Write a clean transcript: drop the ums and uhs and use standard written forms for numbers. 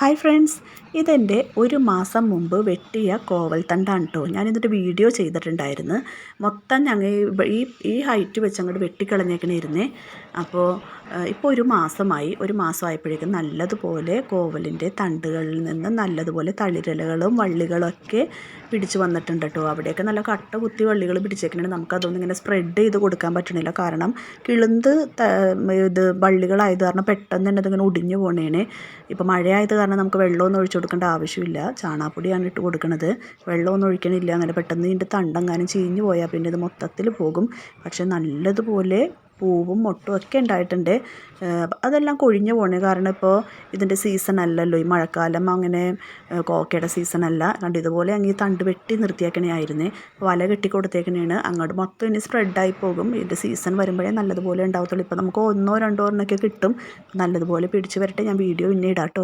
Hi friends, ഇതെൻ്റെ ഒരു മാസം മുമ്പ് വെട്ടിയ കോവൽ തണ്ടാണ് കേട്ടോ. ഞാനിതിൻ്റെ വീഡിയോ ചെയ്തിട്ടുണ്ടായിരുന്നു. മൊത്തം ഞങ്ങൾ ഈ ഹൈറ്റ് വെച്ച് അങ്ങോട്ട് വെട്ടിക്കളഞ്ഞേക്കണിരുന്നേ. അപ്പോൾ ഇപ്പോൾ ഒരു മാസമായപ്പോഴേക്കും നല്ലതുപോലെ കോവലിൻ്റെ തണ്ടുകളിൽ നിന്ന് നല്ലതുപോലെ തളിരിലകളും വള്ളികളൊക്കെ പിടിച്ച് വന്നിട്ടുണ്ട് കേട്ടോ. അവിടെയൊക്കെ നല്ല കട്ട കുത്തി വള്ളികൾ പിടിച്ചേക്കണേ. നമുക്കതൊന്നും ഇങ്ങനെ സ്പ്രെഡ് ചെയ്ത് കൊടുക്കാൻ പറ്റണില്ല. കാരണം കിളുന്ത് ഇത് വള്ളികളായത് കാരണം പെട്ടെന്ന് തന്നെ അതിങ്ങനെ ഒടിഞ്ഞു പോണേനെ. ഇപ്പോൾ മഴയായത് കാരണം നമുക്ക് വെള്ളമൊന്നും ഒഴിച്ചു കൊടുക്കേണ്ട ആവശ്യമില്ല. ചാണാപ്പൊടിയാണ് ഇട്ട് കൊടുക്കുന്നത്. വെള്ളമൊന്നും ഒഴിക്കണില്ല. അങ്ങനെ പെട്ടെന്ന് ഇതിൻ്റെ തണ്ടെങ്ങാനും ചീഞ്ഞു പോയാൽ പിന്നെ ഇത് മൊത്തത്തിൽ പോകും. പക്ഷേ നല്ലതുപോലെ പൂവും മൊട്ടും ഒക്കെ ഉണ്ടായിട്ടുണ്ട്. അതെല്ലാം കൊഴിഞ്ഞു പോണേ. കാരണം ഇപ്പോൾ ഇതിൻ്റെ സീസൺ അല്ലല്ലോ, ഈ മഴക്കാലം അങ്ങനെ കോക്കയുടെ സീസണല്ല. കണ്ട് ഇതുപോലെ അങ്ങ് ഈ തണ്ട് വെട്ടി നിർത്തിയേക്കണേ ആയിരുന്നേ. വല കെട്ടി കൊടുത്തേക്കണേണ്. അങ്ങോട്ട് മൊത്തം ഇനി സ്പ്രെഡായി പോകും. ഇതിൻ്റെ സീസൺ വരുമ്പോഴേ നല്ലതുപോലെ ഉണ്ടാവത്തുള്ളൂ. ഇപ്പോൾ നമുക്ക് ഒന്നോ രണ്ടോ എണ്ണമൊക്കെ കിട്ടും. നല്ലതുപോലെ പിടിച്ച് വരട്ടെ. ഞാൻ വീഡിയോ പിന്നെ ഇടാം കേട്ടോ.